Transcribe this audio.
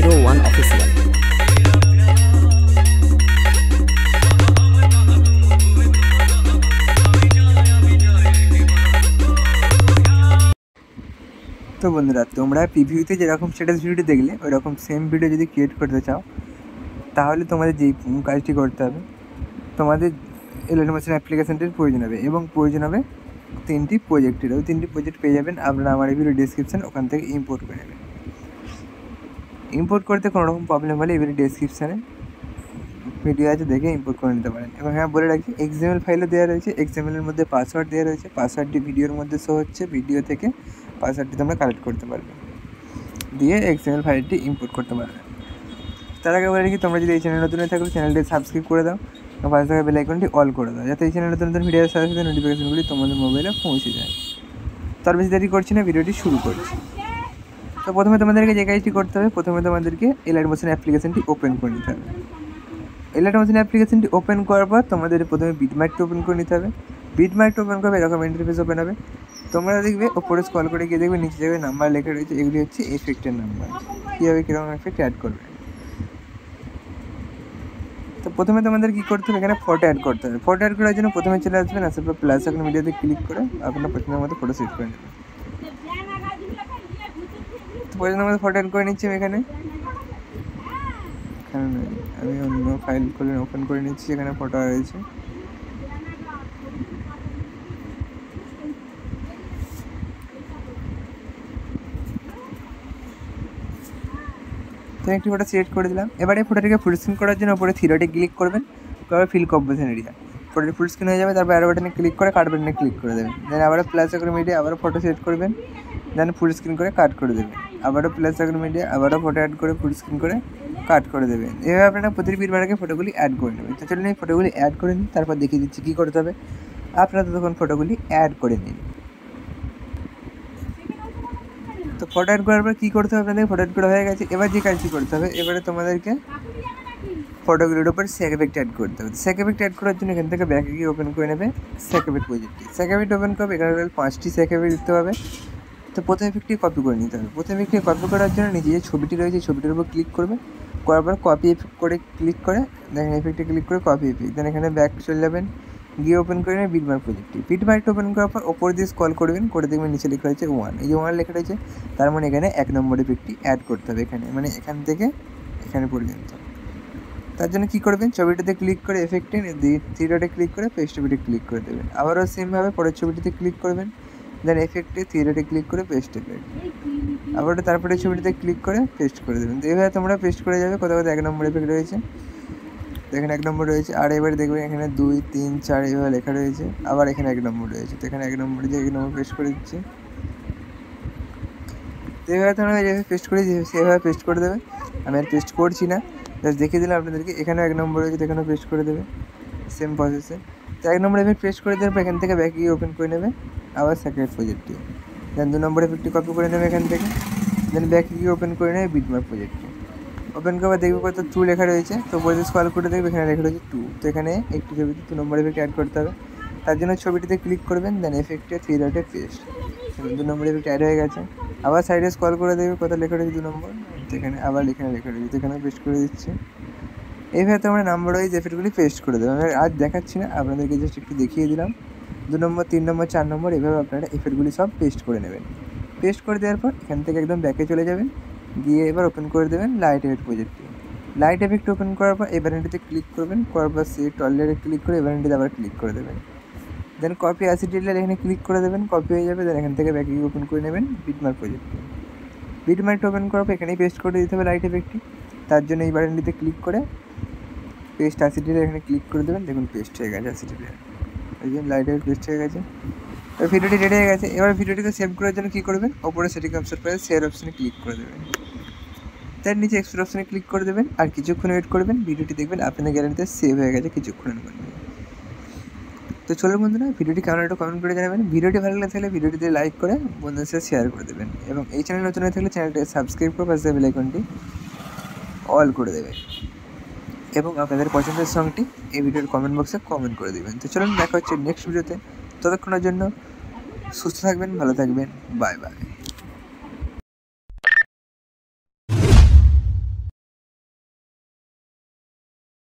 01 official. তো বন্ধুরা, তোমরা প্রিভিউতে যেরকম স্ট্যাটাস ভিডিওটি দেখলে ওই রকম সেম ভিডিও যদি ক্রিয়েট করতে চাও, তাহলে তোমাদের যেই কাজটি করতে হবে, তোমাদের এলাইট মোশন অ্যাপ্লিকেশানটির প্রয়োজন হবে এবং প্রয়োজন হবে 3টি প্রজেক্টের। ওই 3টি প্রজেক্ট পেয়ে যাবেন আপনারা আমার এই ভিডিও ডিসক্রিপশান, ওখান থেকে ইম্পোর্ট করে নেবেন। ইম্পোর্ট করতে কোনো রকম প্রবলেম হলে এবারে ডিসক্রিপশানে ভিডিও আছে, দেখে ইম্পোর্ট করে নিতে পারেন। এবং হ্যাঁ, বলে রাখি, XML ফাইলও দেওয়া রয়েছে, XML-এর মধ্যে পাসওয়ার্ড দেওয়া রয়েছে, পাসওয়ার্ডটি ভিডিওর মধ্যে শো হচ্ছে, ভিডিও থেকে পাসওয়ার্ডটি তোমরা কালেক্ট করতে পারবে, দিয়ে XML ফাইলটি ইম্পোর্ট করতে পারবে। তার আগে বলে রাখি, তোমরা যদি এই চ্যানেল নতুন হয়ে থাকো, চ্যানেলটি সাবস্ক্রাইব করে দাও এবং পাশে থাকা বেল আইকনটি অল করে দাও, যাতে এই চ্যানেলে নতুন নতুন ভিডিওর সাথে সাথে নোটিফিকেশনগুলি তোমাদের মোবাইলে পৌঁছে যায়। তার বেশি দেরি করছি না, ভিডিওটি শুরু করছি। তো প্রথমে তোমাদেরকে যে কাজটি করতে হবে, প্রথমে তোমাদেরকে এলাইট মোশন অ্যাপ্লিকেশানটি ওপেন করে নিতে হবে। এলাইট মোশন অ্যাপ্লিকেশানটি ওপেন করার পর তোমাদের প্রথমে বিটমার্কটি ওপেন করে নিতে হবে। বিটমার্কটি ওপেন করবে, এরকম ইন্টারফেস ওপেন হবে। তোমরা দেখবে ওপরে স্ক্রল করে গিয়ে দেখবে নিচে যাবে নাম্বার লেখা রয়েছে, এগুলি হচ্ছে এফেক্টের নাম্বার। কীভাবে কীরকম এফেক্ট অ্যাড করবে। তো প্রথমে তোমাদের কী করতে হবে, এখানে ফটো অ্যাড করতে হবে। ফটো অ্যাড করার জন্য প্রথমে চলে আসবেন, আসার পর প্লাস আইকন মিডিয়াতে ক্লিক করে আপনার পছন্দের মতো ফটো সেট করে নেবেন। তো পছন্দের মতো ফটো অ্যাড করে নিচ্ছি আমি এখানে আমি অন্য ফাইল খুলে ওপেন করে নিচ্ছি, এখানে ফটো রয়েছে। তো একটি ফটো সিলেক্ট করে দিলাম। এবারে ফটোটিকে ফুল স্ক্রিন করার জন্য উপরে থ্রি ক্লিক করবেন, তারপরে ফিল কম্পোজিশন এরিয়া, ফটোটি ফুল স্ক্রিন হয়ে যাবে। তারপর অ্যারো বাটনে ক্লিক করে কাট বাটনে ক্লিক করে দেবেন। দেন আবারও প্লাস আইকন মিডিয়া, আবারও ফটো সিলেক্ট করবেন, দেন ফুল স্ক্রিন করে কাট করে দেবেন। আবারও প্লাস আইকন মিডিয়া, আবারও ফটো অ্যাড করে ফুল স্ক্রিন করে কাট করে দেবেন। এভাবে আপনারা প্রতিটি বিটমার্কে ফটোগুলি অ্যাড করে নেবেন। তো চলুন এই ফটোগুলি অ্যাড করে নিন, তারপর দেখিয়ে দিচ্ছি কী করতে হবে। আপনারা তখন ফটোগুলি অ্যাড করে নিন। তো ফটো অ্যাড করার পর কী করতে হবে, আপনাদের ফটো অ্যাড করা হয়ে গেছে। এবার যে কাজটি করতে হবে, এবারে তোমাদেরকে ফটোগুলির উপর স্যাক এফেক্ট অ্যাড করতে হবে। স্যাক এফেক্ট অ্যাড করার জন্য এখান থেকে ব্যাকে গিয়ে ওপেন করে নেবে স্যাক এফেক্ট প্রজেক্টটি। স্যাক এফেক্ট ওপেন করবে, এখানে 5টি স্যাক এফেক্ট দিতে হবে। তো প্রথম এফেক্টটি কপি করে নিতে হবে। প্রথম এফেক্টটি কপি করার জন্য নিজে যে ছবিটি রয়েছে ছবিটির উপর ক্লিক করবে, করার পর কপি এফেক্ট করে ক্লিক করে দেখেন এফেক্টে ক্লিক করে কপি এফেক্ট, দেন এখানে ব্যাক চলে যাবেন, গিয়ে ওপেন করে নেবেন বিটমার্ক প্রজেক্টটি। বিটমার্কটা ওপেন করার পর ওপর দিয়ে স্ক্রল করবেন, করে দেখবেন নিচে লেখা রয়েছে 1। এই যে 1 লেখা রয়েছে, তার মানে এখানে 1 নম্বর এফেক্টটি অ্যাড করতে হবে এখানে, মানে এখান থেকে এখানে পর্যন্ত। তার জন্য কী করবেন, ছবিটিতে ক্লিক করে এফেক্টে থ্রি ডটে ক্লিক করে পেস্ট এফেক্টে ক্লিক করে দেবেন। আবারও সেমভাবে পরের ছবিটিতে ক্লিক করবেন, দেন এফেক্টে থ্রি ডটে ক্লিক করে পেস্ট এফেক্ট, আবারও তারপরে ছবিটিতে ক্লিক করে পেস্ট করে দেবেন। তো এইভাবে তোমরা পেস্ট করে যাবে। কোথাও কোথাও 1 নম্বর এফেক্ট রয়েছে, এখানে 1 নম্বর রয়েছে। আর এবারে দেখবেন এখানে 2, 3, 4 এইভাবে লেখা রয়েছে। আবার এখানে 1 নম্বর রয়েছে, তো এখানে 1 নম্বরে যে 1 নম্বর পেস্ট করে দিচ্ছি। তো এইভাবে তোমরা যেভাবে পেস্ট করে সেভাবে পেস্ট করে দেবে। আমি আর পেস্ট করছি না, জাস্ট দেখিয়ে দিলাম আপনাদেরকে। এখানে 1 নম্বর রয়েছে, এখানেও পেস্ট করে দেবে সেম প্রসেসে। তো 1 নম্বর এফেক্ট পেস্ট করে দেওয়ার পর এখান থেকে ব্যাকে গিয়ে ওপেন করে নেবে আবার সেকেন্ড প্রজেক্টটি, দেন 2 নম্বর এফেক্টটি কপি করে নেবে এখান থেকে, দেন ব্যাকে গিয়ে ওপেন করে নেবে বিটমার্ক প্রজেক্টটি। ওপেন করার দেখবে কত 2 লেখা রয়েছে, তো উপরে স্ক্রল করে দেখবে এখানে লেখা রয়েছে 2। তো এখানে একটি ছবিতে 2 নম্বর এফেক্ট অ্যাড করতে হবে। তার জন্য ছবিটিতে ক্লিক করবেন, দেন এফেক্টে থ্রি ডটে পেস্ট, 2 নম্বর এফেক্ট অ্যাড হয়ে গেছে। আবার সাইডে স্ক্রল করে দেখবে কত লেখা রয়েছে 2 নম্বর, তো এখানে আবার এখানে লেখা রয়েছে, তো এখানে পেস্ট করে দিচ্ছি। এইভাবে তোমরা নাম্বার ওয়াইজ এফেক্টগুলি পেস্ট করে দেবে। আমি আজ দেখাচ্ছি না, আপনাদেরকে জাস্ট একটু দেখিয়ে দিলাম। 2 নম্বর, 3 নম্বর, 4 নম্বর এভাবে আপনারা এফেক্টগুলি সব পেস্ট করে নেবেন। পেস্ট করে দেওয়ার পর এখান থেকে একদম ব্যাকে চলে যাবেন, গিয়ে এবার ওপেন করে দেবেন লাইট এফেক্ট প্রজেক্টটি। লাইট এফেক্ট ওপেন করার পর এই বাটনটিতে ক্লিক করবেন, করার পর সেট অলরেডি ক্লিক করে এই বাটনটিতে আবার ক্লিক করে দেবেন। দেন কপি অ্যাসিডিয়াল এখানে ক্লিক করে দেবেন, কপি হয়ে যাবে। দেন এখান থেকে ব্যাকে গিয়ে ওপেন করে নেবেন বিটমার্ক প্রজেক্টটি। বিটমার্কটা ওপেন করার পর এখানেই পেস্ট করে দিতে হবে লাইট এফেক্টটি। তার জন্য এই বাটনটিতে ক্লিক করে পেস্ট অ্যাসিডিয়াল এখানে ক্লিক করে দেবেন, দেখুন পেস্ট হয়ে গেছে অ্যাসিডিয়াল, এই যে লাইট এফেক্ট পেস্ট হয়ে গেছে। এবার ভিডিওটি রেডি হয়ে গেছে। এবার ভিডিওটিকে সেভ করার জন্য কী করবেন, ওপরে সেটিং অপশন পেয়ে শেয়ার অপশানে ক্লিক করে দেবেন, তার নিচে এক্সপোর্ট অপশানে ক্লিক করে দেবেন। আর কিছুক্ষণ ওয়েট করবেন, ভিডিওটি দেখবেন আপনাদের গ্যালারিতে সেভ হয়ে গেছে কিছুক্ষণের মধ্যে। তো চলো বন্ধুরা, ভিডিওটি কেমন একটু কমেন্ট করে জানাবেন। ভিডিওটি ভালো লাগে থাকলে ভিডিওটিতে লাইক করে বন্ধুদের সাথে শেয়ার করে দেবেন এবং এই চ্যানেল নতুন হয়ে থাকলে চ্যানেলটিকে সাবস্ক্রাইব করে পাশে বেল আইকনটি অল করে দেবেন এবং আপনাদের পছন্দের সংটি এই ভিডিওর কমেন্ট বক্সে কমেন্ট করে দেবেন। তো চলুন দেখা হচ্ছে নেক্সট ভিডিওতে। ততক্ষণের জন্য সুস্থ থাকবেন, ভালো থাকবেন, বাই বাই।